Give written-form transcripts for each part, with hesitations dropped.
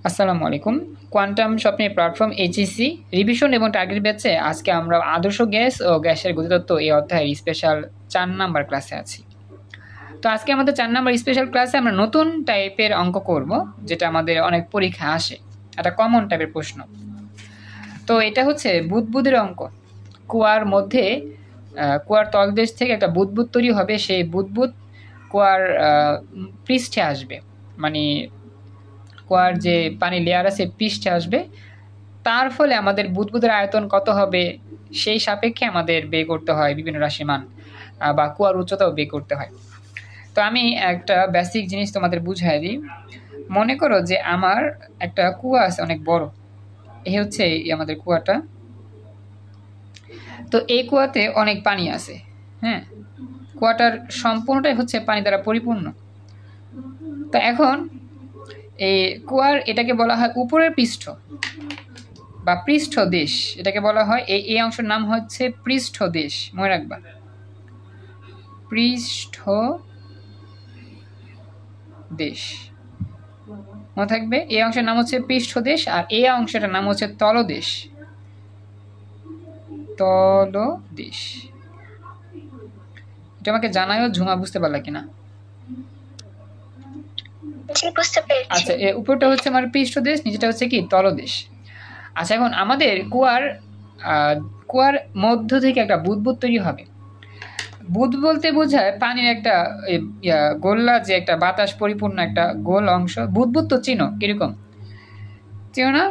আসসালামু আলাইকুম। কোয়ান্টাম স্বপ্নের প্ল্যাটফর্ম এইচএসসি রিভিশন এবং টার্গেট ব্যাচে আজকে আমরা আদর্শ গ্যাস ও গ্যাসের গতিতত্ত্ব এই অধ্যায়ের স্পেশাল 4 নাম্বার ক্লাসে আছি। তো আজকে আমাদের 4 নাম্বার স্পেশাল ক্লাসে আমরা নতুন টাইপের অঙ্ক করব, যেটা আমাদের অনেক পরীক্ষা আসে, একটা কমন টাইপের প্রশ্ন। তো এটা হচ্ছে বুদবুদের অঙ্ক। কুয়ার মধ্যে কুয়ার তলদেশ থেকে একটা বুদবুদ তৈরি হবে, সেই বুদবুদ কুয়ার পৃষ্ঠে আসবে, মানে কুয়ার যে পানি লেয়ার আছে পৃষ্ঠে আসবে। তার ফলে আমাদের বুদবুদের আয়তন কত হবে সেই সাপেক্ষে আমাদের বের করতে হয় বিভিন্ন রাশির মান, বা কুয়ার উচ্চতাও বের করতে হয়। তো আমি একটা বেসিক জিনিস তোমাদের বুঝাই দিই। মনে করো যে আমার একটা কুয়া আছে অনেক বড়, এই হচ্ছে আমাদের কুয়াটা। তো এই কুয়াতে অনেক পানি আছে, হ্যাঁ, কুয়াটার সম্পূর্ণটাই হচ্ছে পানি দ্বারা পরিপূর্ণ। তো এখন এই কুয়ার এটাকে বলা হয় উপরের পৃষ্ঠ বা পৃষ্ঠদেশ, এটাকে বলা হয়। এই অংশের নাম হচ্ছে পৃষ্ঠদেশ, মনে রাখবা, পৃষ্ঠদেশ মনে থাকবে। এই অংশের নাম হচ্ছে পৃষ্ঠদেশ, আর এই অংশটার নাম হচ্ছে তলদেশ। তলদেশ এটা আমাকে জানায়ও ঝুমা, বুঝতে পারলা কিনা? আচ্ছা, উপরটা হচ্ছে আমার পৃষ্ঠদেশ, নিচেটা হচ্ছে কি তলদেশ। আচ্ছা, এখন আমাদের কুয়ার মধ্য থেকে একটা বুদবুদ তৈরি হবে। বুদ বলতে বোঝায় পানির একটা গোল্লা, যে একটা বাতাস পরিপূর্ণ একটা গোল অংশ। বুদবুদ তো চিনো, কিরকম চিনো না?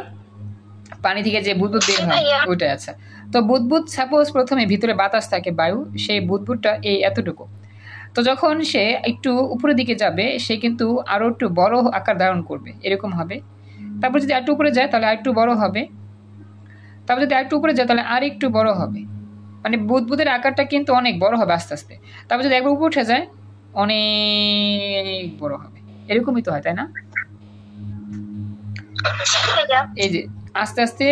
পানি থেকে যে বুদবুদ বের হয় ওইটাই। আচ্ছা, তো বুদবুদ সাপোজ প্রথমে ভিতরে বাতাস থাকে, বায়ু, সেই বুদবুদটা এই এতটুকু। তো যখন সে একটু উপরের দিকে যাবে, সে কিন্তু আরো একটু বড় আকার ধারণ করবে, এরকম হবে। তারপর যদি আরেকটু উপরে যায় তাহলে আরেকটু বড় হবে, তারপর যদি আরেকটু উপরে যায় তাহলে আর একটু বড় হবে। মানে বুদবুদের আকারটা কিন্তু অনেক বড় হবে আস্তে আস্তে। তারপর যদি একবার উপরে উঠে যায় অনেক বড় হবে, এরকমই তো হয়, তাই না? এই যে আস্তে আস্তে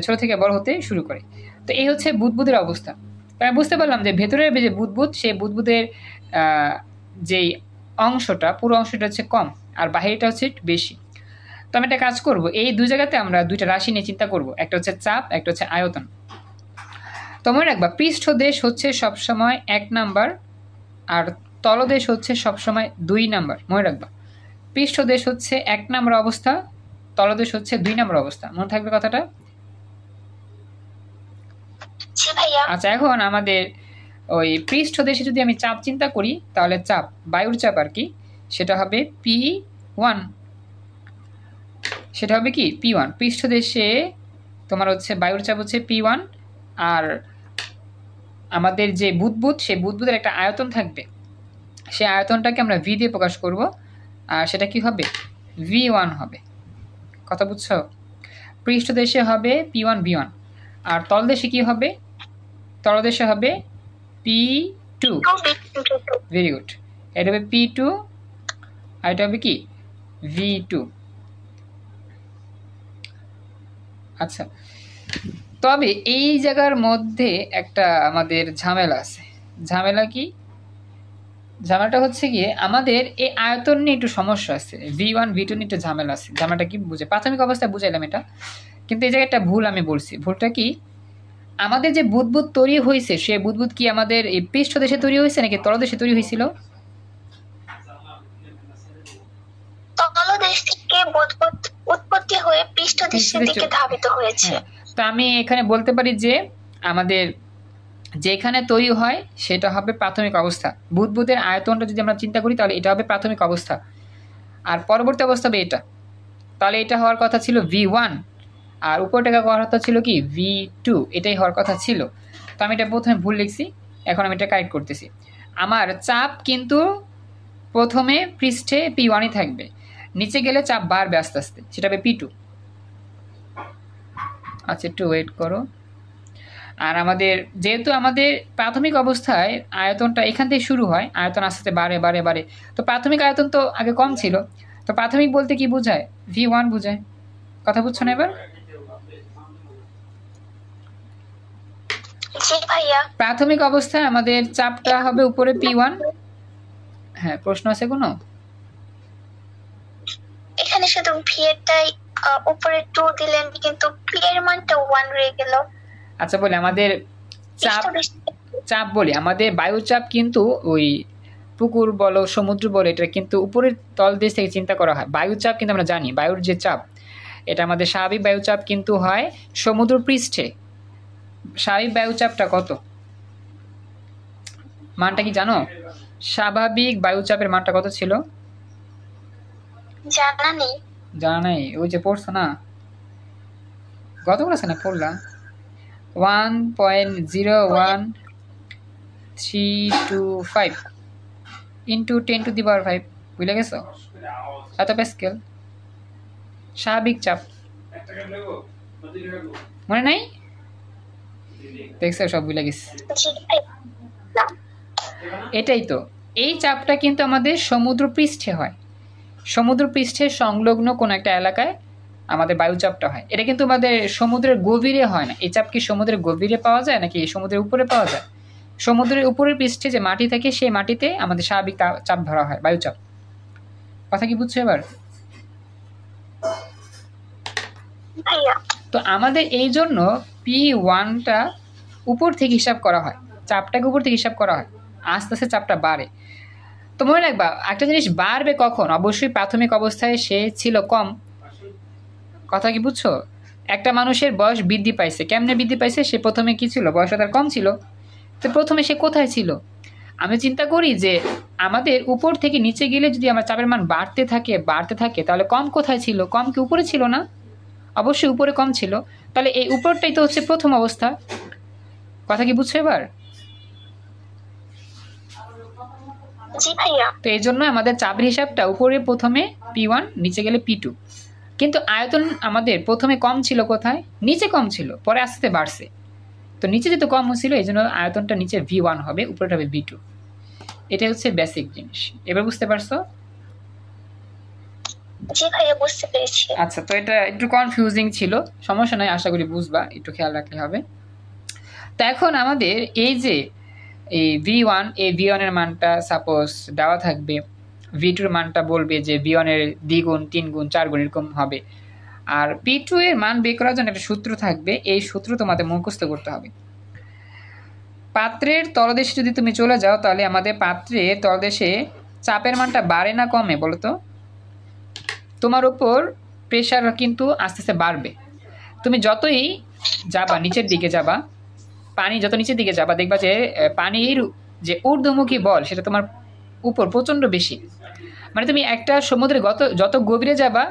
ছোট থেকে বড় হতে শুরু করে। তো এই হচ্ছে বুদবুদের অবস্থা। আমি বুঝতে পারলাম যে ভেতরের যে বুদবুদ, সেই বুদবুদের যেই অংশটা, পুরো অংশটা হচ্ছে কম, আর বাহিরটা হচ্ছে বেশি। তো আমি একটা কাজ করব, এই দুই জায়গাতে আমরা দুইটা রাশি নিয়ে চিন্তা করব, একটা হচ্ছে চাপ, একটা হচ্ছে আয়তন। তো মনে রাখবা, পৃষ্ঠদেশ হচ্ছে সবসময় 1 নাম্বার, আর তলদেশ হচ্ছে সবসময় 2 নাম্বার। মনে রাখবা, পৃষ্ঠদেশ হচ্ছে 1 নাম্বার অবস্থা, তলদেশ হচ্ছে 2 নাম্বার অবস্থা। মনে থাকবে কথাটা? আচ্ছা, এখন আমাদের ওই পৃষ্ঠদেশে যদি আমি চাপ চিন্তা করি, তাহলে চাপ, বায়ুর চাপ আর কি, সেটা হবে P1। সেটা হবে কি P1। পৃষ্ঠদেশে তোমার হচ্ছে বায়ুর চাপ হচ্ছে P1, আর আমাদের যে বুদবুদ, সেই বুদবুদের একটা আয়তন থাকবে, সেই আয়তনটাকে আমরা ভি দিয়ে প্রকাশ করব, আর সেটা কি হবে V1 হবে। কথা বুঝছো? পৃষ্ঠদেশে হবে P1 V1, আর তলদেশে কি হবে? তলদেশে হবে P2। Very good. এটা হবে P2, আর এটা হবে কি V2। আচ্ছা, তবে এই জায়গার মধ্যে একটা আমাদের ঝামেলা আছে। ঝামেলা কি? ঝামেলাটা হচ্ছে গিয়ে আমাদের এই আয়তন নিয়ে একটু সমস্যা আছে, V1 V2 নিয়ে একটু ঝামেলা আছে। ঝামেলাটা কি বুঝে প্রাথমিক অবস্থায় বুঝাইলাম এটা, কিন্তু এই জায়গায় একটা ভুল আমি বলছি। ভুলটা কি? আমাদের যে বুদবুদ তৈরি হয়েছে, সে বুদবুদ কি আমাদের এই পৃষ্ঠদেশে তৈরি হয়েছে নাকি তলদেশে তৈরি হয়েছিল? তলদেশ থেকে বুদবুদ উৎপত্তি হয়ে পৃষ্ঠদেশের দিকে ধাবিত হয়েছে। তো আমি এখানে বলতে পারি যে আমাদের যেখানে তৈরি হয় সেটা হবে প্রাথমিক অবস্থা। বুদবুদের আয়তনটা যদি আমরা চিন্তা করি, তাহলে এটা হবে প্রাথমিক অবস্থা, আর পরবর্তী অবস্থা হবে এটা। তাহলে এটা হওয়ার কথা ছিল V1, আর উপরটাকে হওয়ার কথা ছিল কি V2। এটাই হওয়ার কথা ছিল। তো আমি এটা প্রথমে ভুল লিখছি, এখন আমি এটা কারেক্ট করতেছি। আমার চাপ কিন্তু প্রথমে পৃষ্ঠে P1ই থাকবে, নিচে গেলে চাপ বাড়বে আস্তে আস্তে, সেটা হবে P2। আচ্ছা, একটু ওয়েট করো। আর আমাদের যেহেতু আমাদের প্রাথমিক অবস্থায় আয়তনটা এখান থেকে শুরু হয়, আয়তন আস্তে আস্তে বাড়ে বাড়ে বাড়ে। তো প্রাথমিক আয়তন তো আগে কম ছিল, তো প্রাথমিক বলতে কি বোঝায়? V1 বোঝায়। কথা বুঝছো না এবার? প্রাথমিক অবস্থায় আমাদের চাপটা হবে উপরে P1। হ্যাঁ, প্রশ্ন আছে কোনো? এখানে শুধু ভি এরটাই উপরে 2 দিলেন কিন্তু পি এর মানটা 1 রয়ে গেল। আচ্ছা বলি আমাদের চাপ চাপ বলি আমাদের বায়ুচাপ কিন্তু ওই পুকুর বলো সমুদ্র বলো এটা কিন্তু উপরের তলদেশ থেকে চিন্তা করা হয়। বায়ুচাপ কিন্তু আমরা জানি বায়ুর যে চাপ এটা আমাদের স্বাভাবিক বায়ুচাপ কিন্তু হয় সমুদ্র পৃষ্ঠে। স্বাভাবিক বায়ুচাপটা কত মানটা কি জানো? স্বাভাবিক বায়ুচাপের মানটা কত ছিল? জানা নেই। জানা নাই? ওই যে পড়ছো না গত ক্লাসে না পড়লা 1.01325 ইন্টু 10⁵ বুঝলে গেছো? এত প্যাসকেল স্বাভাবিক চাপ মনে নাই? দেখছো সব ভুলে গেছি। এটাই তো এই চাপটা কিন্তু আমাদের সমুদ্র পৃষ্ঠে হয়। সমুদ্র পৃষ্ঠের সংলগ্ন কোন একটা এলাকায় আমাদের বায়ুচাপটা হয়। এটা কিন্তু আমাদের সমুদ্রের গভীরে হয় না। এই চাপ কি সমুদ্রের গভীরে পাওয়া যায় নাকি সমুদ্রের উপরে পাওয়া যায়? সমুদ্রের উপরের পৃষ্ঠে যে মাটি থাকে সেই মাটিতে আমাদের স্বাভাবিক চাপ ধরা হয় বায়ুচাপ। কথা কি বুঝছো এবার? তো আমাদের এই জন্য P1টা উপর থেকে হিসাব করা হয়, চাপটাকে উপর থেকে হিসাব করা হয়, আস্তে আস্তে চাপটা বাড়ে। তো মনে রাখবা একটা জিনিস বাড়বে কখন? অবশ্যই প্রাথমিক অবস্থায় সে ছিল কম। কথা কি বুঝছো? একটা মানুষের বয়স বৃদ্ধি পাইছে, কেমনে বৃদ্ধি পাইছে? সে প্রথমে কি ছিল? বয়স তার কম ছিল। তো প্রথমে সে কোথায় ছিল? আমি চিন্তা করি যে আমাদের উপর থেকে নিচে গেলে যদি আমার চাপের মান বাড়তে থাকে তাহলে কম কোথায় ছিল? কম কি উপরে ছিল না? অবশ্যই উপরে কম ছিল। তাহলে এই উপরটাই তো হচ্ছে প্রথম অবস্থা। কথা কি বুঝছো এবার? তো এই জন্য আমাদের চাপের হিসাবটা উপরে প্রথমে P1 নিচে গেলে P2। কিন্তু আয়তন আমাদের প্রথমে কম ছিল কোথায়? নিচে কম ছিল, পরে আস্তে আস্তে বাড়ছে। তো নিচে যেহেতু কম হচ্ছিল এই জন্য আয়তনটা নিচে V1 হবে, উপরেটা হবে V2। এটাই হচ্ছে বেসিক জিনিস। এবার বুঝতে পারছো? আচ্ছা, তো এটা একটু কনফিউজিং ছিল, সমস্যা নাই, আশা করি বুঝবা, একটু খেয়াল রাখলে হবে। তো এখন আমাদের এই যে এই V1, এই V1 এর মানটা সাপোজ দেওয়া থাকবে, V2 এর মানটা বলবে যে V1 এর 2 গুণ 3 গুণ 4 গুণ এরকম হবে। আর P2 এর মান বের করার জন্য একটা সূত্র থাকবে, এই সূত্র তোমাদের মুখস্থ করতে হবে। পাত্রের তলদেশে যদি তুমি চলে যাও তাহলে আমাদের পাত্রের তলদেশে চাপের মানটা বাড়ে না কমে বলো তো? তোমার উপর প্রেশার কিন্তু আস্তে আস্তে বাড়বে। তুমি যতই যাবা নিচের দিকে যাবা, পানি যত নিচের দিকে যাবা দেখবা যে পানির যে ঊর্ধ্বমুখী বল সেটা তোমার উপর প্রচণ্ড বেশি। মানে তুমি একটা সমুদ্রে যত গভীরে যাবা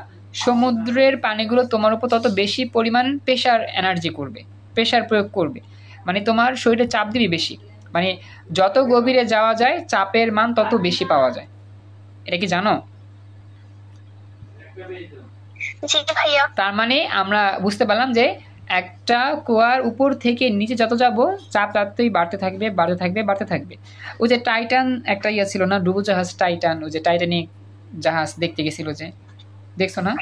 সমুদ্রের পানিগুলো তোমার উপর তত বেশি পরিমাণ প্রেশার এনার্জি করবে, প্রেশার প্রয়োগ করবে। মানে তোমার শরীরে চাপ দিবে বেশি। মানে যত গভীরে যাওয়া যায় চাপের মান তত বেশি পাওয়া যায়। এটা কি জানো? তার মানে আমরা বুঝতে পারলাম যে একটা কুয়ার উপর থেকে নিচে যত যাব চাপ ততই বাড়তে থাকবে। ওই যে টাইটান একটা ইয়ে ছিল না, ডুবোজাহাজ টাইটান, ওই যে টাইটানিক জাহাজ দেখতে গেছিল, যে দেখছো না?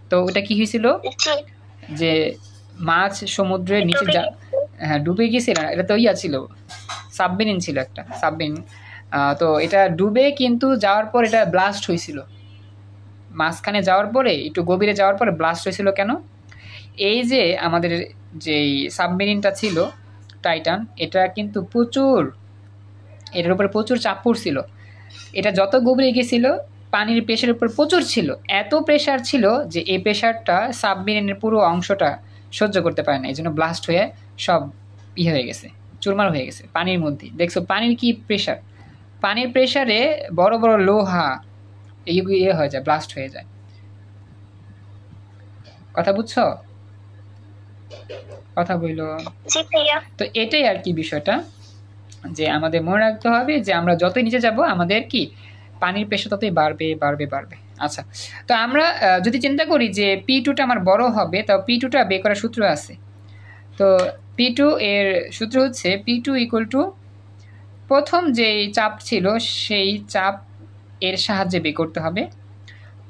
তো ওটা কি হয়েছিল যে মাছ সমুদ্রের নিচে হ্যাঁ ডুবে গেছিল। এটা তো ইয়া ছিল, সাবমেরিন ছিল, একটা সাবমেরিন। তো এটা ডুবে কিন্তু যাওয়ার পর এটা ব্লাস্ট হয়েছিল। মাঝখানে যাওয়ার পরে একটু গভীরে যাওয়ার পরে ব্লাস্ট হয়েছিল কেন? এই যে আমাদের যেই সাবমেরিনটা ছিল টাইটান, এটা কিন্তু এটার উপরে প্রচুর চাপ পড়ছিল। এটা যত গভীরে গেছিল পানির প্রেশারের উপর প্রচুর ছিল, এত প্রেশার ছিল যে এই প্রেশারটা সাবমেরিনের পুরো অংশটা সহ্য করতে পারে না, এই জন্য ব্লাস্ট হয়ে সব হয়ে গেছে, চুরমার হয়ে গেছে পানির মধ্যে। দেখছো পানির কি প্রেশার? পানির প্রেশারে বড় বড় লোহা হয়ে যায়, ব্লাস্ট হয়ে যায়। কথা বুঝছো? কথা বললো। তো এটাই আর কি বিষয়টা, যে আমাদের মনে রাখতে হবে যে আমরা যতই নিচে যাব আমাদের কি পানির প্রেশার ততই বাড়বে। আচ্ছা, তো আমরা যদি চিন্তা করি যে P2টা আমার বড় হবে, তাও P2টা বের করার সূত্র আছে। তো P2 এর সূত্র হচ্ছে P2 ইকুয়াল টু প্রথম যে চাপ ছিল সেই চাপ এর সাহায্যে বের করতে হবে।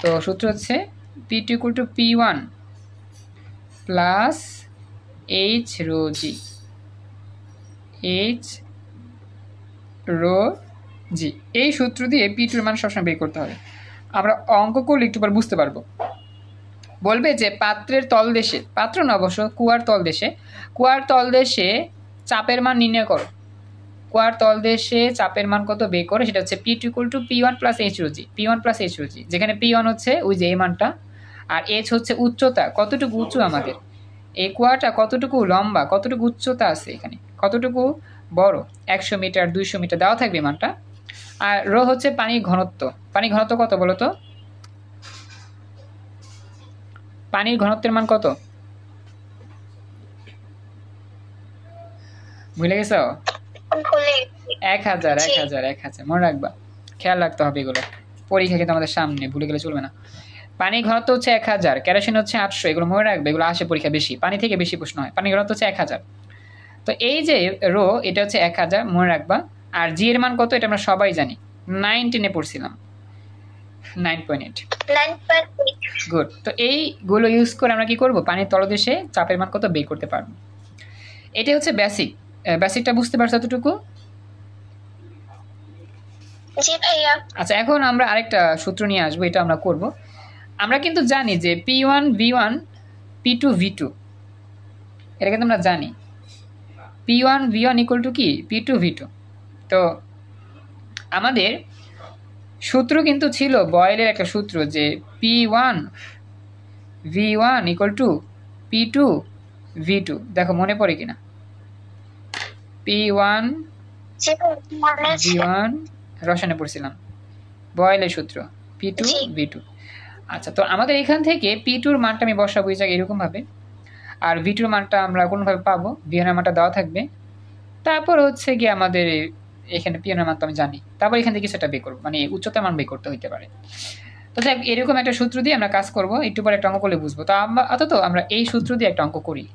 তো সূত্র হচ্ছে P2 equal to P1 plus H rho G, এই সূত্র দিয়ে P2 এর মান সবসময় বের করতে হবে। আমরা অঙ্ক করলে একটু পর বুঝতে পারবো। বলবে যে পাত্রের তলদেশে, পাত্র না অবশ্য, কুয়ার তলদেশে চাপের মান নির্ণয় করো। কুয়ার তলদেশে চাপের মান কত বের করে, সেটা হচ্ছে P2 = P1 + H ρg, P1 + H ρg, যেখানে P1 হচ্ছে ওই যে এই মানটা, আর H হচ্ছে উচ্চতা, কতটুকু উঁচু আমাদের এই কুয়াটা, কতটুকু লম্বা, কতটুকু উচ্চতা আছে এখানে, কতটুকু বড়, 100 মিটার 200 মিটার দেওয়া থাকবে মানটা। আর রো হচ্ছে পানির ঘনত্ব। পানির ঘনত্ব কত বলো তো? পানির ঘনত্বের মান কত ভুলে গেছো? 1000 মনে রাখবা, খেয়াল রাখতে হবে এগুলো, পরীক্ষা কিন্তু আমাদের সামনে, ভুলে গেলে চলবে না। পানির ঘনত্ব হচ্ছে 1000, কেরোসিন হচ্ছে 800, এগুলো মনে রাখবে, এগুলো আসে পরীক্ষা বেশি, পানি থেকে বেশি প্রশ্ন হয়। পানির ঘনত্ব হচ্ছে 1000। তো এই যে রো, এটা হচ্ছে 1000, মনে রাখবা। আর জি এর মান কত, এটা আমরা সবাই জানি, 9 পড়ছিলাম, 9.8। গুড। তো এইগুলো ইউজ করে আমরা কি করব, পানির তলদেশে চাপের মান কত বের করতে পারবো। এটা হচ্ছে বেসিকটা বুঝতে পারছো এতটুকু? জি ভাইয়া। আচ্ছা, এখন আমরা আরেকটা সূত্র নিয়ে আসবো, এটা আমরা করব। আমরা কিন্তু জানি যে P1 V1 P2 V2, এটা কিন্তু আমরা জানি, P1 V1 = কি P2 V2। তো আমাদের সূত্র কিন্তু ছিল বয়েলের একটা সূত্র, যে P1 V1 = P2 V2। দেখো মনে পড়ে কিনা? P1 V1 রসায়নে পড়ছিলাম, বয়েলের সূত্র P2 V2। আচ্ছা, তো আমাদের এখান থেকে P2 এর মানটা আমি বসাবো এই জায়গায় এরকম ভাবে, আর V2 এর মানটা আমরা কোনোভাবে পাবো, V1 এর মানটা দেওয়া থাকবে। তারপর হচ্ছে গিয়ে আমাদের এখানে P1 এর মান তো আমি জানি, তারপর এখান থেকে সেটা বের করবো, মানে উচ্চতার মান বের করতে হইতে পারে। তো যাই, এরকম একটা সূত্র দিয়ে আমরা কাজ করব, একটু পরে একটা অঙ্ক করলে বুঝবো। তো আমরা এই সূত্র দিয়ে একটা অঙ্ক করি,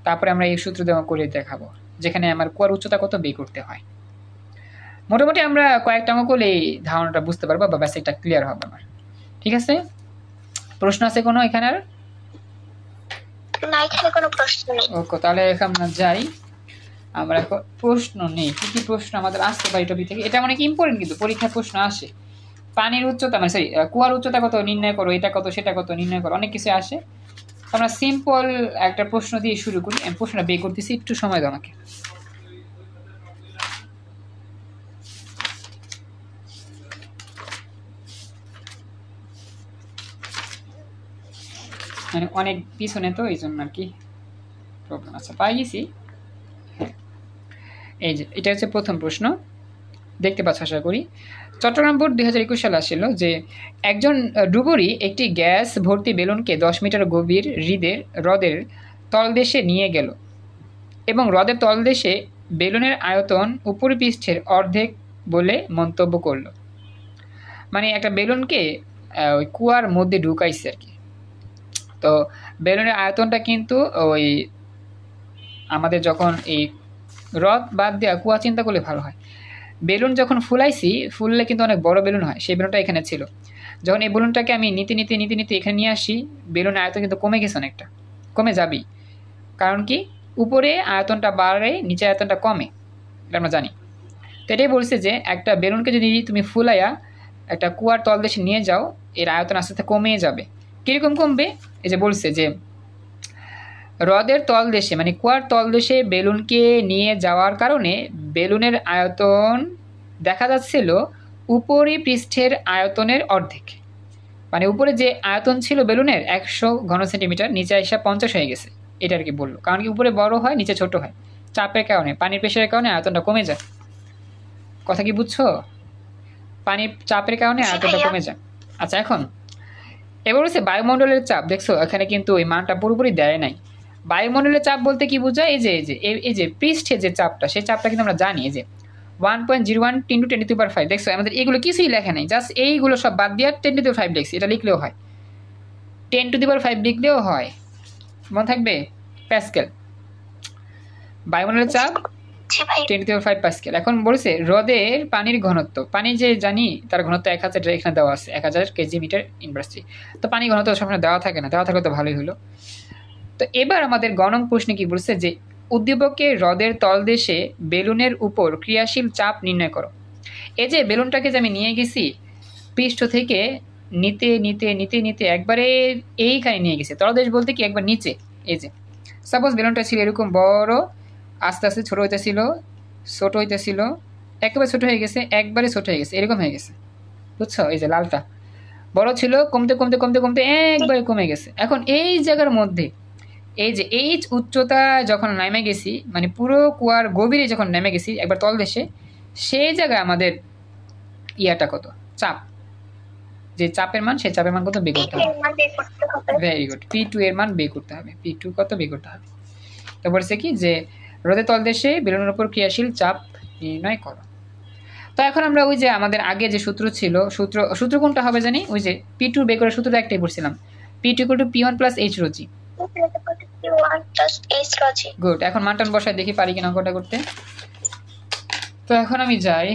তারপরে আমরা এই সূত্র দিয়ে করে দেখাবো, যেখানে আমার কুয়ার উচ্চতা কত বের করতে হয়। মোটামুটি আমরা কয়েকটা অঙ্ক করলে এই ধারণাটা বুঝতে পারবো, বা বেসিকটা ক্লিয়ার হবে আমার। ঠিক আছে? প্রশ্ন আছে কোনো এখানে? আর না, এখানে কোনো প্রশ্ন নেই। ওকে, তাহলে এখন আমরা যাই। আমরা প্রশ্ন নেই, কি কি প্রশ্ন আমাদের আসতে পারে টপিক থেকে, এটা অনেক ইম্পর্টেন্ট, কিন্তু পরীক্ষায় প্রশ্ন আসে। পানির উচ্চতা, মানে সরি, কুয়ার উচ্চতা কত নির্ণয় করো, এটা কত সেটা কত নির্ণয় করো, অনেক কিছু আসে। আমরা সিম্পল একটা প্রশ্ন দিয়ে শুরু করি। আমি প্রশ্নটা বের করতেছি, একটু সময় দাও আমাকে। মানে অনেক পিছনে তো, এই জন্য আর কি প্রবলেম। আচ্ছা, পাই গেছি। এই যে এটা হচ্ছে প্রথম প্রশ্ন, দেখতে পাচ্ছ আশা করি। চট্টগ্রাম বোর্ড 2021 সালে আসছিল যে একজন ডুবুরি একটি গ্যাস ভর্তি বেলুনকে 10 মিটার গভীর হ্রদের তলদেশে নিয়ে গেল, এবং হ্রদের তলদেশে বেলুনের আয়তন উপরিপৃষ্ঠের অর্ধেক বলে মন্তব্য করল। মানে একটা বেলুনকে ওই কুয়ার মধ্যে ঢুকাইছে আর কি। তো বেলুনের আয়তনটা কিন্তু ওই আমাদের যখন এই হ্রদ বাদ দেওয়া কুয়া চিন্তা করলে ভালো হয়, বেলুন যখন ফুললে কিন্তু অনেক বড় বেলুন হয়, সেই বেলুনটা এখানে ছিল। যখন এই বেলুনটাকে আমি নিতে এখানে নিয়ে আসি, বেলুনের আয়তন কিন্তু কমে গেছে, অনেকটা কমে যাবেই। কারণ কি, উপরে আয়তনটা বাড়ে, নিচে আয়তনটা কমে, এটা আমরা জানি। তো এটাই বলছে যে একটা বেলুনকে যদি তুমি ফুলাইয়া একটা কুয়ার তলদেশে নিয়ে যাও, এর আয়তন আস্তে আস্তে কমে যাবে। কীরকম কমবে? এই যে বলছে যে হ্রদের তলদেশে, মানে কুয়ার তলদেশে বেলুনকে নিয়ে যাওয়ার কারণে বেলুনের আয়তন দেখা যাচ্ছিল উপরিপৃষ্ঠের আয়তনের অর্ধেক। মানে উপরে যে আয়তন ছিল বেলুনের 100 ঘন সেন্টিমিটার, নিচে এসে 50 হয়ে গেছে, এটা আর কি বললো। কারণ কি, উপরে বড় হয়, নিচে ছোট হয়, চাপের কারণে, পানির প্রেশারের কারণে আয়তনটা কমে যায়। কথা কি বুঝছো? পানির চাপের কারণে আয়তনটা কমে যায়। আচ্ছা, এখন এবার হচ্ছে বায়ুমণ্ডলের চাপ। দেখছো এখানে কিন্তু ওই মানটা পুরোপুরি দেয় নাই। বায়ুমণ্ডলের চাপ বলতে কি বোঝায়? এই যে পৃষ্ঠে যে চাপটা, সেই চাপটা কিন্তু আমরা জানি, এই যে 1.01 × 10⁵। দেখছো আমাদের এগুলো কিছুই লেখা নেই, জাস্ট এইগুলো সব বাদ দিয়ে 10⁵ লিখছি। এটা লিখলেও হয়, 10⁵ লিখলেও হয়, মনে থাকবে, প্যাসকেল। বায়ুমণ্ডলের চাপ 10⁵ প্যাসকেল। এখন বলছে হ্রদের পানির ঘনত্ব, পানি যে জানি তার ঘনত্ব 1000, এখানে দেওয়া আছে 1000 কেজি মিটার ইনভার্সিটি। তো পানি ঘনত্ব সবসময় দেওয়া থাকে না, দেওয়া থাকলে তো ভালোই হলো। তো এবার আমাদের গণং প্রশ্নে কি বলছে যে উদ্দীপকে হ্রদের তলদেশে বেলুনের উপর ক্রিয়াশীল চাপ নির্ণয় করো। এই যে বেলুনটাকে যে আমি নিয়ে গেছি পৃষ্ঠ থেকে নিতে নিতে নিতে নিতে একবারে এইখানে নিয়ে গেছে। তলদেশ বলতে কি একবার নিচে, এই যে সাপোজ বেলুনটা ছিল এরকম বড়, আস্তে আস্তে ছোট হইতেছিল, ছোট হইতেছিল, একেবারে ছোট হয়ে গেছে, একবারে ছোট হয়ে গেছে, এরকম হয়ে গেছে, বুঝছো? এই যে লালটা বড় ছিল, কমতে কমতে কমতে কমতে একবারে কমে গেছে। এখন এই জায়গার মধ্যে এই যে এইচ উচ্চতা যখন নেমে গেছি, মানে পুরো কুয়ার গভীরে যখন নেমে গেছি একবার তলদেশে, সেই জায়গায় আমাদের ইয়াটা কত, চাপ, যে চাপের মান, সেই চাপের মান কত বের করতে হবে। ভেরি গুড, P2 এর মান বের করতে হবে। P2 কত বের করতে হবে? তো বলছে কি যে রোদের তলদেশে বেলুনের উপর ক্রিয়াশীল চাপ নির্ণয় করো। তো এখন আমরা ওই যে আমাদের আগে যে সূত্র ছিল, সূত্র কোনটা হবে জানি, ওই যে P2 বের করার সূত্রটা একটাই পড়ছিলাম, P2 = P1 + H ρg। Good, এখন মানটান বসায় দেখি পারি কিনা অঙ্কটা করতে। তো এখন আমি যাই,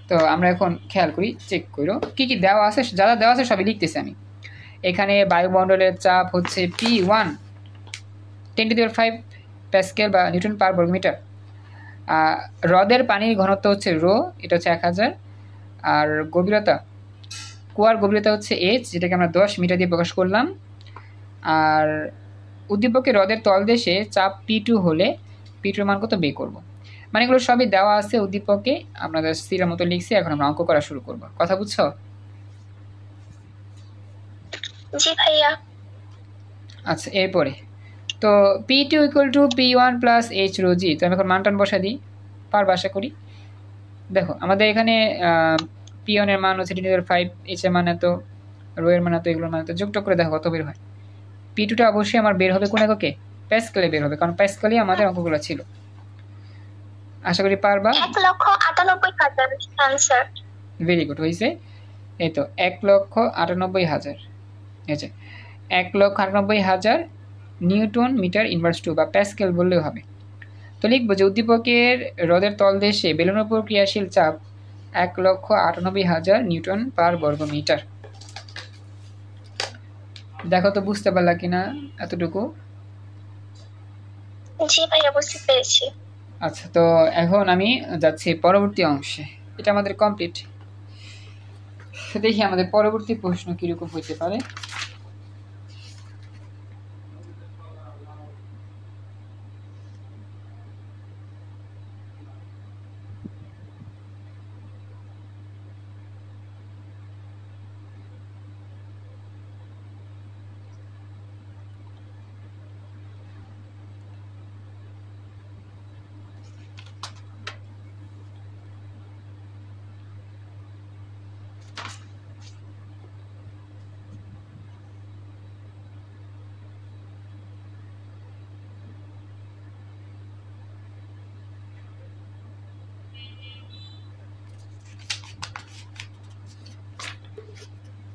তো আমরা এখন খেয়াল করি, চেক করো কি কি দেওয়া আছে, যারা দেওয়া আছে সবই লিখতেছি আমি। এখানে বায়ুমণ্ডলের চাপ হচ্ছে P1 10⁵ প্যাসকেল বা নিউটন পার বর্গমিটার। হ্রদের পানির ঘনত্ব হচ্ছে রো, এটা হচ্ছে 1000। আর গভীরতা, কুয়ার গভীরতা হচ্ছে H, যেটাকে আমরা 10 মিটার দিয়ে প্রকাশ করলাম। আর উদ্দীপকে হ্রদের তলদেশে চাপ P2 হলে P2 এর মান কত বের করবো। মানে এগুলো সবই দেওয়া আছে উদ্দীপকে, আপনাদের স্থিরের মতো লিখছি। এখন আমরা অঙ্ক করা শুরু করব, কথা বুঝছো? জি ভাইয়া। আচ্ছা, এরপরে তো P2 = P1 + H ρg। তো আমি এখন মান টান বসা দিই, পারবো আশা করি। দেখো আমাদের এখানে P1 এর মান হচ্ছে 10⁵, H এর মান এত, রো এর মান এত, এগুলোর মান এত, যোগ করে দেখো কত বের হয়। P2টা অবশ্যই আমার বের হবে কোন এককে, প্যাসকেলে বের হবে, কারণ প্যাসকেলই আমাদের অঙ্কগুলো ছিল। আশা করি পারবা। 1,98,000 आंसर। ভেরি গুড, হয়েছে। এই তো 1,98,000, এই যে 1,98,000 নিউটন মিটার ইনভার্স 2 বা প্যাসকেল বললেও হবে। তো লিখবো যে উদ্দীপকের হ্রদের তলদেশে বেলুনের উপর ক্রিয়াশীল চাপ 1,98,000 নিউটন পার বর্গমিটার। দেখো তো বুঝতে পারলা কিনা এতটুকু? জি ভাইয়া, বুঝতে পেরেছি। আচ্ছা, তো এখন আমি যাচ্ছি পরবর্তী অংশে, এটা আমাদের কমপ্লিট। দেখি আমাদের পরবর্তী প্রশ্ন কিরকম হইতে পারে।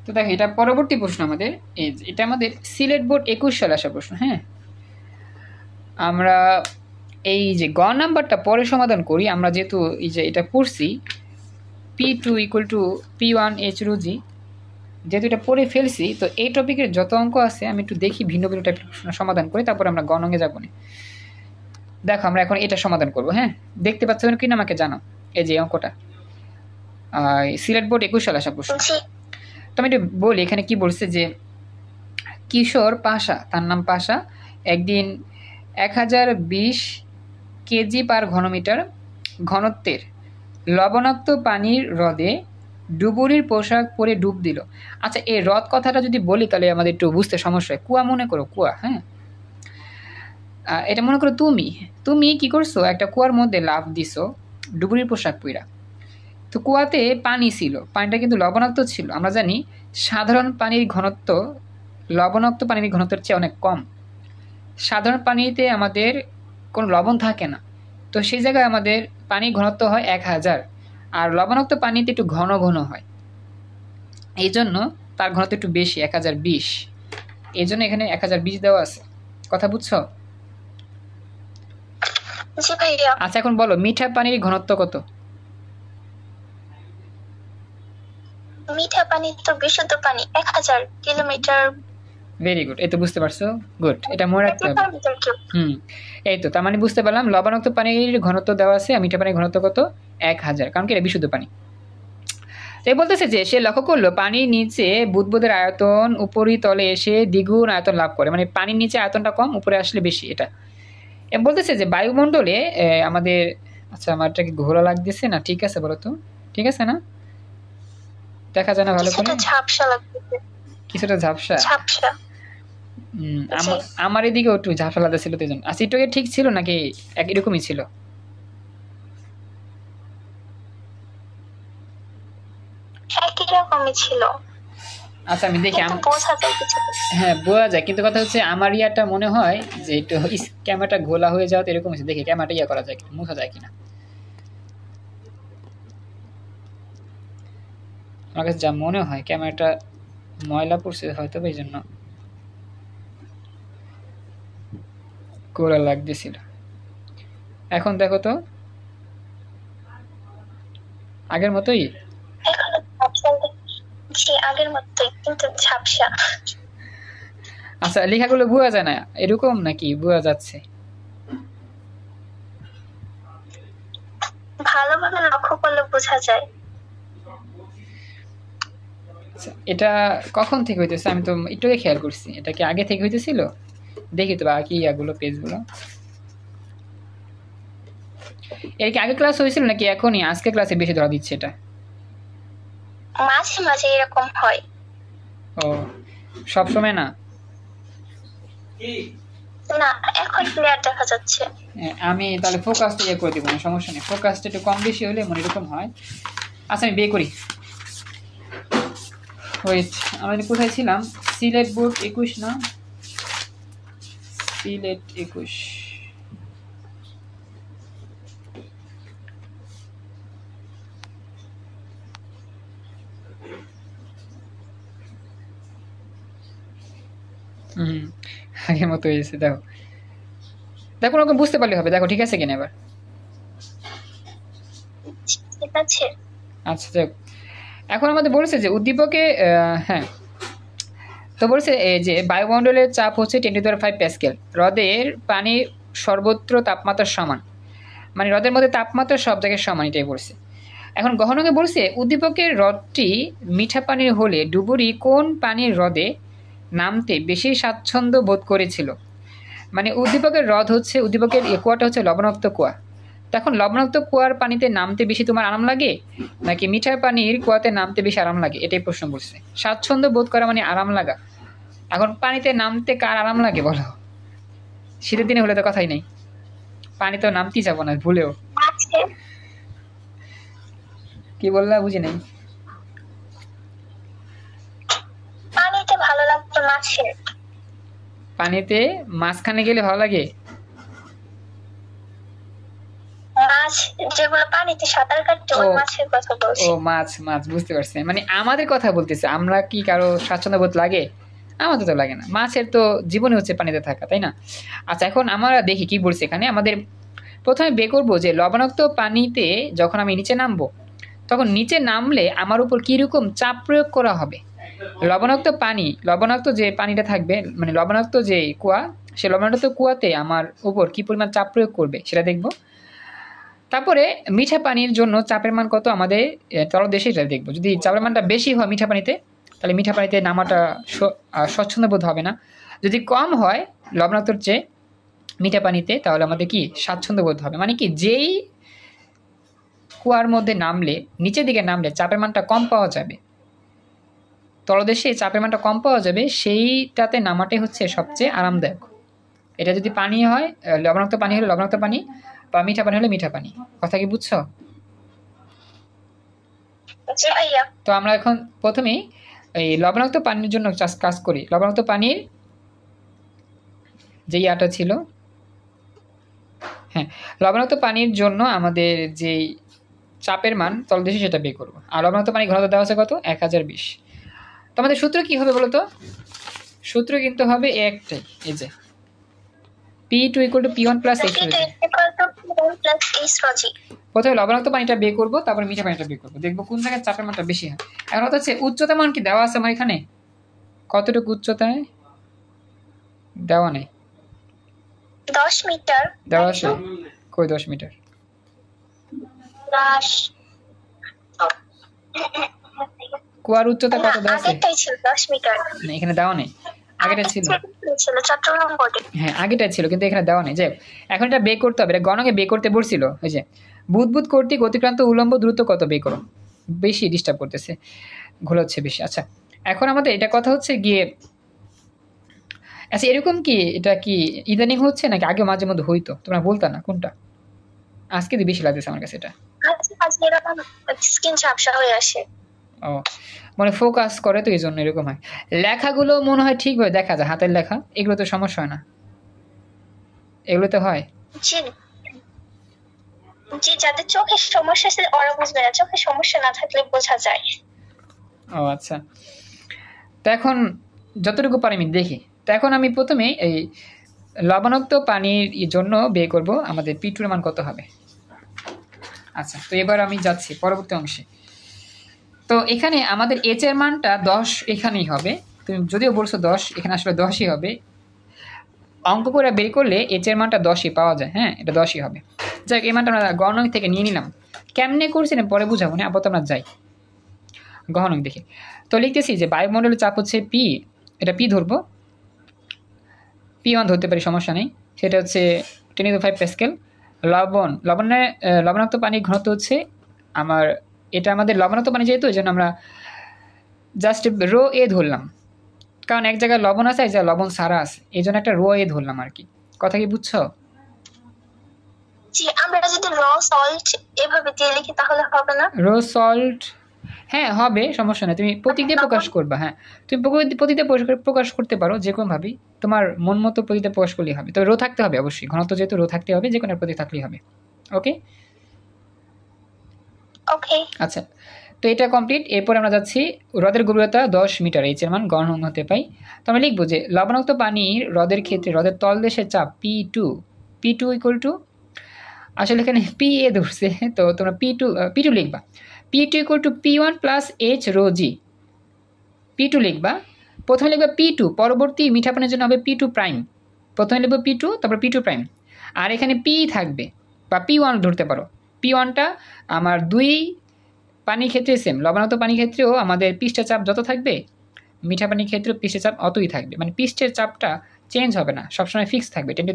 তো দেখো এটা পরবর্তী প্রশ্ন আমাদের, এটা আমাদের সিলেট বোর্ড 21 সালে আসা প্রশ্ন। হ্যাঁ, আমরা এই যে গ নাম্বারটা পরে সমাধান করি। আমরা যেহেতু এই যে এটা পড়ছি P2 = P1 H ρg, যেহেতু এটা পড়ে ফেলছি, তো এই টপিকের যত অঙ্ক আছে আমি একটু দেখি ভিন্ন ভিন্ন টাইপের প্রশ্ন সমাধান করি, তারপর আমরা গ নঙ্গে যাবো না। দেখো আমরা এখন এটা সমাধান করব। হ্যাঁ, দেখতে পাচ্ছ কিনা আমাকে জানো। এই যে অঙ্কটা সিলেট বোর্ড 21 সালে আসা প্রশ্ন। তো আমি একটু বলি এখানে কি বলছে, যে কিশোর পাশা, তার নাম পাশা, একদিন 1020 কেজি পার ঘনমিটার ঘনত্বের লবণাক্ত পানির হ্রদে ডুবুরির পোশাক পরে ডুব দিল। আচ্ছা, এই হ্রদ কথাটা যদি বলি তাহলে আমাদের একটু বুঝতে সমস্যা হয়। কুয়া মনে করো, কুয়া। হ্যাঁ, এটা মনে করো তুমি কি করছো, একটা কুয়ার মধ্যে লাফ দিছো ডুবুরির পোশাক পইরা। তো কুয়াতে পানি ছিল, পানিটা কিন্তু লবণাক্ত ছিল। আমরা জানি সাধারণ পানির ঘনত্ব লবণাক্ত পানির ঘনত্বের চেয়ে অনেক কম। সাধারণ পানিতে আমাদের কোনো লবণ থাকে না, তো সেই জায়গায় আমাদের পানির ঘনত্ব হয় 1000, আর লবণাক্ত পানিতে একটু ঘন ঘন হয়, এই জন্য তার ঘনত্ব একটু বেশি, 1020। এই জন্য এখানে 1020 দেওয়া আছে, কথা বুঝছো? আচ্ছা, এখন বলো মিঠা পানির ঘনত্ব কত? মিঠা পানি তো বিশুদ্ধ পানি 1000 কিলোমিটার। ভেরি গুড, এই তো বুঝতে পারছো। গুড, এটা মনে রাখতে হবে। এই তো, তার মানে বুঝতে পারলাম লবণাক্ত পানির ঘনত্ব দেওয়া আছে, আর মিঠা পানির ঘনত্ব কত, 1000, কারণ কি এটা বিশুদ্ধ পানি। তাই বলতেছে যে সে লক্ষ্য করলো পানির নিচে বুদবুদের আয়তন উপরিতলে এসে দ্বিগুণ আয়তন লাভ করে, মানে পানির নিচে আয়তনটা কম, উপরে আসলে বেশি। এটা বলতেছে যে বায়ুমণ্ডলে আমাদের, আচ্ছা আমার এটাকে ঘোলা লাগতেছে না, ঠিক আছে বলো তো, ঠিক আছে না? দেখা যায় না ভালো করে, কিছুটা ঝাপসা লাগতেছে। কিছুটা ঝাপসা। ঝাপসা। আমার এদিকে একটু ঝাপসা লাগতেছিল তো জন্য। আচ্ছা, একটু আগে ঠিক ছিল নাকি এরকমই ছিল? একই রকমই ছিল। আচ্ছা আমি দেখি, কিন্তু বোঝা যায় কিছু। হ্যাঁ বোঝা যায়, কিন্তু কথা হচ্ছে আমার ইয়াটা মনে হয় যে একটু ক্যামেরাটা ঘোলা হয়ে যাওয়া এরকম হচ্ছে। দেখি ক্যামেরাটা ইয়া করা যায়, মুছা যায় কিনা। আমার কাছে যা মনে হয় ক্যামেরাটা ময়লা পড়ছে হয়তো, এই জন্য ঘোলা লাগতেছিল। এখন দেখো তো আগের মতোই। এখন ঝাপসা, জি আগের মতোই, কিন্তু ঝাপসা। আচ্ছা লেখাগুলো বোঝা যায় না এরকম নাকি বোঝা যাচ্ছে? ভালোভাবে লক্ষ্য করলে বোঝা যায়। এটা কখন থেকে হইতেছে? আমি তো একটু খেয়াল করছি। এটা কি আগে থেকে হইতেছিল? দেখি তো বাকি ইয়াগুলো, পেজগুলো। এর কি আগে ক্লাস হয়েছিল নাকি এখনই আজকে ক্লাসে বেশি ধরা দিচ্ছে এটা? মাঝে মাঝে এরকম হয়। ও, সব সময় না? না, এখন ক্লিয়ার দেখা যাচ্ছে। আমি তাহলে ফোকাসটা ইয়ে করে দিব, না সমস্যা নেই। ফোকাসটা একটু কম বেশি হলে মনে এরকম হয়। আচ্ছা আমি বিয়ে করি। ওয়েট, আমরা কোথায় ছিলাম? সিলেট বোর্ড 21 না? সিলেট 21। আগের মতো হয়েছে। দেখো দেখো ওরকম বুঝতে পারলে হবে। দেখো ঠিক আছে কিনা এবার? ঠিক আছে। আচ্ছা যাক, এখন আমাদের বলেছে যে উদ্দীপকে, হ্যাঁ তো বলছে যে বায়ুমণ্ডলের চাপ হচ্ছে 10⁵ প্যাসকেল। হ্রদের পানি সর্বত্র তাপমাত্রা সমান, মানে হ্রদের মধ্যে তাপমাত্রা সব জায়গায় সমান, এটাই বলছে। এখন গহনকে বলছে উদ্দীপকের হ্রদটি মিঠা পানির হলে ডুবুরি কোন পানির হ্রদে নামতে বেশি স্বাচ্ছন্দ্য বোধ করেছিল। মানে উদ্দীপকের হ্রদ হচ্ছে, উদ্দীপকের কুয়াটা হচ্ছে লবণাক্ত কুয়া। তখন লবণাক্ত কুয়ার পানিতে নামতে বেশি তোমার আরাম লাগে নাকি মিঠা পানির কুয়াতে নামতে বেশি আরাম লাগে, এটাই প্রশ্ন করছে। স্বাচ্ছন্দ্য বোধ করা মানে আরাম লাগা। এখন পানিতে নামতে কার আরাম লাগে বলো? শীতের দিনে হলে তো কথাই নেই, পানিতেও নামতেই যাবো না ভুলেও। কি বললা বুঝি নাই। পানিতে ভালো লাগতো মাছের। পানিতে মাঝখানে গেলে ভালো লাগে? মাছ যেগুলো পানিতে সাঁতার কাটতো, ওই মাছের কথা বলছি। ও মাছ, মাছ বুঝতে পারছি। মানে আমাদের কথা বলতেছে, আমরা কি কারো স্বাচ্ছন্দ্য বোধ লাগে? আমাদের তো লাগে না। মাছের তো জীবনে হচ্ছে পানিতে থাকা, তাই না? আচ্ছা এখন আমরা দেখি কি বলছে এখানে। আমাদের প্রথমে বের করবো যে লবণাক্ত পানিতে যখন আমি নিচে নামবো, তখন নিচে নামলে আমার উপর কীরকম চাপ প্রয়োগ করা হবে। লবণাক্ত পানি, লবণাক্ত যে পানিটা থাকবে, মানে লবণাক্ত যে কুয়া, সে লবণাক্ত কুয়াতে আমার উপর কি পরিমাণ চাপ প্রয়োগ করবে সেটা দেখব। তারপরে মিঠা পানির জন্য চাপের মান কত আমাদের তলদেশে, এটা দেখবো। যদি চাপের মানটা বেশি হয় মিঠা পানিতে, তাহলে মিঠা পানিতে নামাটা স্বচ্ছন্দ বোধ হবে না। যদি কম হয় লবণাক্তর চেয়ে মিঠা পানিতে, তাহলে আমাদের কি স্বাচ্ছন্দ্য বোধ হবে। মানে কি যেই কুয়ার মধ্যে নামলে, নিচের দিকে নামলে চাপের মানটা কম পাওয়া যাবে, তলদেশে চাপের মানটা কম পাওয়া যাবে, সেইটাতে নামাটাই হচ্ছে সবচেয়ে আরামদায়ক। এটা যদি পানি হয়, লবণাক্ত পানি হলে লবণাক্ত পানি, বা মিঠা পানি হলে মিঠা পানি। কথা কি বুঝছো? তো আমরা এখন প্রথমেই এই লবণাক্ত পানির জন্য কাজ করি। লবণাক্ত পানির যে ইয়াটা ছিল, হ্যাঁ লবণাক্ত পানির জন্য আমাদের যেই চাপের মান তলদেশে সেটা বের করবো। আর লবণাক্ত পানি ঘনত্ব দেওয়া আছে কত? 1020। তো আমাদের সূত্র কি হবে বলো তো? সূত্র কিন্তু হবে একটাই, এই যে P2 = P1 + H। প্রথমে লবণাক্ত পানিটা বের করবো, তারপরে মিঠা পানিটা বের করবো, দেখবো কোন জায়গায় চাপের মানটা বেশি হয়। এখন কথা হচ্ছে উচ্চতা মান কি দেওয়া আছে আমার এখানে? কতটুকু উচ্চতায় দেওয়া নেই? 10 মিটার দেওয়া আছে? কই 10 মিটার? কুয়ার উচ্চতা না, কত দেওয়া আছে? আগেরটাই ছিল 10 মিটার। না, এখানে দেওয়া নেই। আগেটা ছিল। ছিল চট্টগ্রাম বোর্ডে। হ্যাঁ, আগেটা ছিল কিন্তু এখানে দেওয়া নেই। যে এখন এটা বে করতে হবে, এটা গণকে বে করতে বলছিল। ওই যে বুদবুদ কর্তৃক অতিক্রান্ত উলম্ব দূরত্ব কত, বে করো। বেশি ডিস্টার্ব করতেছে, ঘোলাচ্ছে বেশি। আচ্ছা, এখন আমাদের এটা কথা হচ্ছে গিয়ে, আচ্ছা এরকম কি এটা কি ইদানিং হচ্ছে নাকি আগে মাঝে মধ্যে হইতো? তোমরা বলতা না কোনটা? আজকে দিয়ে বেশি লাগতেছে আমার কাছে এটা। আজকে এরকম স্কিন ঝাপসা হয়ে আসে। ও, মানে ফোকাস করে তো এই জন্য এরকম হয়। লেখাগুলো মনে হয় ঠিকভাবে দেখা যায়, হাতের লেখা এগুলো তো সমস্যা হয় না, এগুলো তো হয়। জি জি, যাদের চোখের সমস্যা আছে ওরা বুঝবে না, চোখের সমস্যা না থাকলে বোঝা যায়। ও আচ্ছা, তো এখন যতটুকু পারি আমি দেখি। তো এখন আমি প্রথমে এই লবণাক্ত পানির জন্য বের করব আমাদের পিটুর মান কত হবে। আচ্ছা, তো এবার আমি যাচ্ছি পরবর্তী অংশে। তো এখানে আমাদের এইচ এর মানটা 10 এখানেই হবে। তুমি যদিও বলছো 10, এখানে আসলে 10ই হবে। অঙ্ক করে বের করলে এইচ এর মানটা 10ই পাওয়া যায়। হ্যাঁ, এটা 10ই হবে। যাই হোক, এই মানটা আমরা গণক থেকে নিয়ে নিলাম। কেমনে করছি না পরে বুঝাবো না, আপাতত আমরা যাই গহনক দেখে। তো লিখতেছি যে বায়ুমণ্ডলের চাপ হচ্ছে পি, এটা পি ধরবো, P1 ধরতে পারি, সমস্যা নেই। সেটা হচ্ছে 10⁵ প্যাসকেল। লবণের লবণাক্ত পানির ঘনত্ব হচ্ছে আমার, এটা আমাদের লবণাক্ত পানি যেহেতু এই জন্য আমরা জাস্ট রো এ ধরলাম, কারণ এক জায়গায় লবণ আছে, এক জায়গায় লবণ সারা আছে, এই জন্য একটা রো এ ধরলাম আর কি। কথা কি বুঝছো? জি, আমরা যদি র সল্ট এভাবে দিয়ে লিখি তাহলে হবে না? রো সল্ট, হ্যাঁ হবে, সমস্যা নেই। তুমি প্রতীক দিয়ে প্রকাশ করবা। হ্যাঁ, তুমি প্রতীকে প্রকাশ করতে পারো যে কোনোভাবেই, তোমার মন মতো প্রতীকে প্রকাশ করলেই হবে। তবে রো থাকতে হবে অবশ্যই, ঘনত্ব যেহেতু রো থাকতে হবে, যে কোনো প্রতীক থাকলেই হবে। ওকে ওকে। আচ্ছা, তো এটা কমপ্লিট। এরপর আমরা যাচ্ছি হ্রদের গভীরতা 10 মিটার, এইচ এর মান গণন হতে পাই। তো আমরা লিখবো যে লবণাক্ত পানির হ্রদের ক্ষেত্রে হ্রদের তলদেশের চাপ P2 ইকুয়াল টু, আসলে এখানে পি এ ধরছে, তো তোমরা P2 লিখবা। P2 equal to P1 plus h rho g. P2 লিখবা, প্রথমে লিখবা P2, পরবর্তী মিঠা পানির জন্য হবে P2 প্রাইম। প্রথমে লিখবো P2, তারপর P2 প্রাইম। আর এখানে P থাকবে, বা P1 ধরতে পারো। P1টা আমার দুই পানির ক্ষেত্রে সেম, লবণাক্ত পানির ক্ষেত্রেও আমাদের পৃষ্ঠের চাপ যত থাকবে, মিঠা পানির ক্ষেত্রেও পৃষ্ঠের চাপ অতই থাকবে। মানে পৃষ্ঠের চাপটা চেঞ্জ হবে না, সবসময় ফিক্স থাকবে 10⁵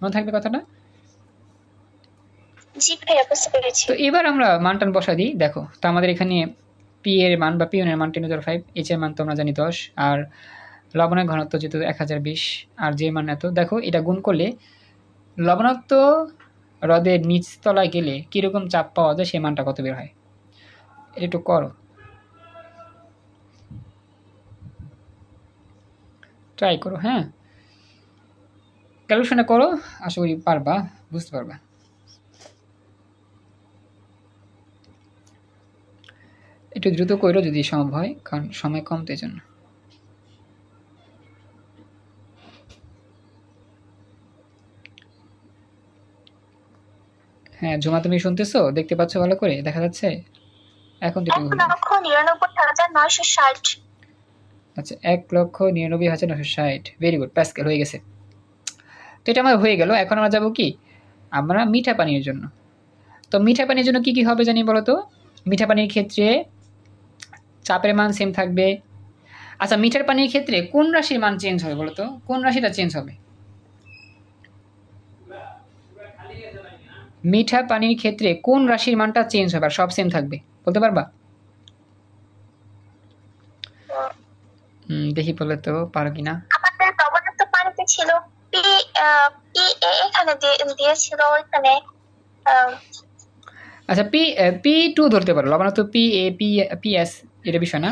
মনে থাকবে কথাটা? জি ভাইয়া, বুঝতে পেরেছি। তো এবার আমরা মানটান বসা দিই। দেখো, তো আমাদের এখানে পি এর মান বা P1 এর মান 10⁵, এইচ এর মান তোমরা জানি 10, আর লবণের ঘনত্ব যেহেতু 1020, আর যে মান এত। দেখো এটা গুণ করলে লবণাক্ত হ্রদের নিচতলায় গেলে কীরকম চাপ পাওয়া যায়, সেই মানটা কত বের হয়, এটা একটু করো, ট্রাই করো। হ্যাঁ, ক্যালকুলেশনটা করো, আশা করি পারবা, বুঝতে পারবা। একটু দ্রুত করো যদি সম্ভব হয়, কারণ সময় কম, তো এই জন্য। হ্যাঁ ঝুমা, তুমি শুনতেছো? দেখতে পাচ্ছ ভালো করে? দেখা যাচ্ছে এখন? 1,99,960। আচ্ছা, 1,99,960, ভেরি গুড, প্যাসকেল হয়ে গেছে। তো এটা আমার হয়ে গেল। এখন আমরা যাবো কি, আমরা মিঠা পানির জন্য। তো মিঠা পানির জন্য কি কি হবে জানি বলো তো? মিঠা পানির ক্ষেত্রে চাপের মান সেম থাকবে। আচ্ছা, মিঠার পানির ক্ষেত্রে কোন রাশির মান চেঞ্জ হবে বলো তো? কোন রাশিটা চেঞ্জ হবে? মিঠা পানির ক্ষেত্রে কোন রাশির মানটা চেঞ্জ হবে আর সব সেম থাকবে, বলতে পারবা? দেখি বলে তো পারো কিনা। আমাদের লবণাক্ত পানিতে ছিল পি, পি এখানে দিয়েছিল ওইখানে। আচ্ছা, P2 ধরতে পারো, লবণাক্ত PS, এটা বিষয় না।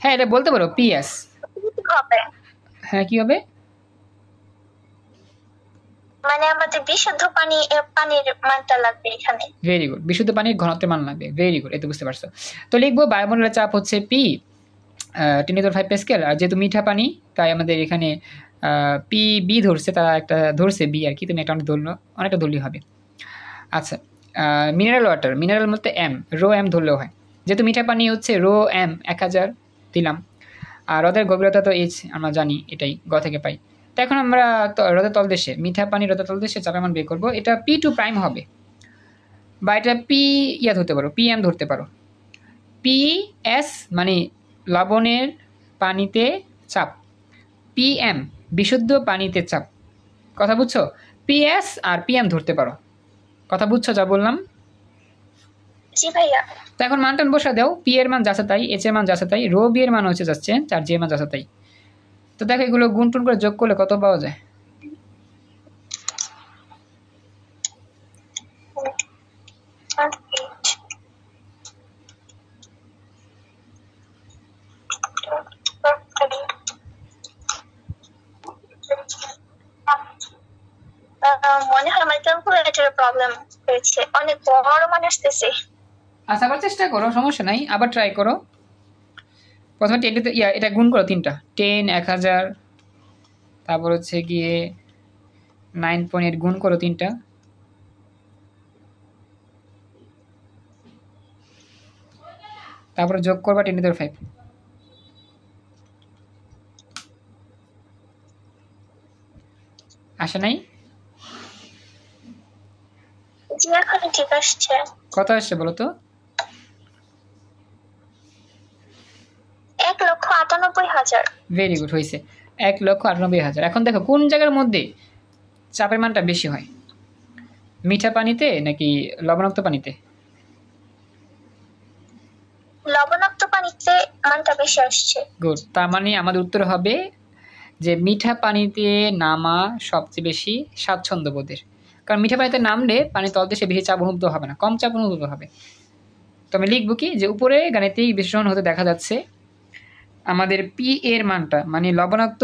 হ্যাঁ, এটা বলতে পারো PS। হবে, হ্যাঁ, কি হবে? মানে আমাদের বিশুদ্ধ পানির মানটা লাগবে এখানে। ভেরি গুড, বিশুদ্ধ পানির ঘনত্বের মান লাগবে। ভেরি গুড, এটা বুঝতে পারছো। তো লিখবো বায়ুমণ্ডলের চাপ হচ্ছে P, 10⁵ প্যাসকেল। আর যেহেতু মিঠা পানি, তাই আমাদের এখানে PB ধরছে, তারা একটা ধরছে B আর কি, তুমি একটা ধরলো, অনেকটা ধরলেই হবে। আচ্ছা, মিনারেল ওয়াটার, মিনারেল মধ্যে M, রো M ধরলেও হয়। যেহেতু মিঠা পানি হচ্ছে রো M 1000 দিলাম। আর হ্রদের গভীরতা তো এইচ আমরা জানি, এটাই গ থেকে পাই। তো এখন আমরা হ্রদের তলদেশে, মিঠা পানি হ্রদের তলদেশে চাপের মান বের করবো। এটা P2 প্রাইম হবে, বা এটা ধরতে পারো, PM ধরতে পারো। PS মানে লবণের পানিতে চাপ, PM বিশুদ্ধ পানিতে চাপ। কথা বুঝছো? PS আর PM ধরতে পারো। কথা বুঝছো যা বললাম? জি ভাইয়া। তো এখন মান টান বসা দাও। পি এর মান যাচ্ছে তাই, এইচ এর মান যাচ্ছে তাই, রো বি এর মান হচ্ছে যাচ্ছে, আর জি এর মান যাচ্ছে তাই। তো দেখো এগুলো গুণ টুন করে যোগ করলে কত পাওয়া যায়? মনে হয় আমার ক্যালকুলেটরের প্রবলেম হয়েছে, অনেক বড় মান আসতেছে। আচ্ছা আবার চেষ্টা করো, সমস্যা নাই, আবার ট্রাই করো। প্রথমে 10 এটা গুণ করো তিনটা, 10 1000, তারপর হচ্ছে গিয়ে 9.8 গুণ করো তিনটা, তারপরে যোগ করবা 10^5। আসে নাই? জি এখন ঠিক আসছে। কত আসছে বলো তো? 1,98,000। ভেরি গুড, হয়েছে 1,98,000। এখন দেখো কোন জায়গার মধ্যে চাপের মানটা বেশি হয়, মিঠা পানিতে নাকি লবণাক্ত পানিতে? লবণাক্ত পানিতে মানটা বেশি আসছে। গুড, তার মানে আমাদের উত্তর হবে যে মিঠা পানিতে নামা সবচেয়ে বেশি স্বাচ্ছন্দ্যবোধের। কারণ মিঠা পানিতে নামলে পানি তলদেশে বেশি চাপ অনুভূত হবে না, কম চাপ অনুভূত হবে। তো আমি লিখবো কি যে উপরে গাণিতিক বিশ্লেষণ হতে দেখা যাচ্ছে আমাদের পি এর মানটা মানে লবণাক্ত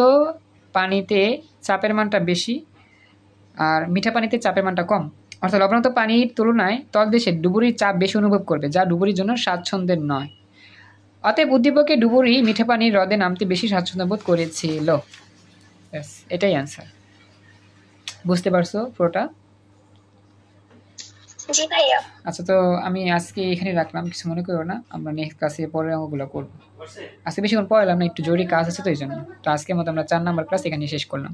পানিতে চাপের মানটা বেশি আর মিঠা পানিতে চাপের মানটা কম। অর্থাৎ লবণাক্ত পানির তুলনায় তলদেশে ডুবুরির চাপ বেশি অনুভব করবে, যা ডুবুরির জন্য স্বাচ্ছন্দ্যের নয়। অতএব উদ্দীপকে ডুবুরি মিঠা পানির হ্রদে নামতে বেশি স্বাচ্ছন্দ্য বোধ করেছিল। এটাই অ্যান্সার। বুঝতে পারছো পুরোটা? জি ভাইয়া। আচ্ছা, তো আমি আজকে এখানে রাখলাম, কিছু মনে করো না, আমরা নেক্সট ক্লাসে পরের অঙ্কগুলো করবো। আজকে বেশিক্ষণ পড়ালাম না, একটু জরুরি কাজ আছে তো এই জন্য। তো আজকের মতো আমরা 4 নাম্বার ক্লাস এখানে শেষ করলাম।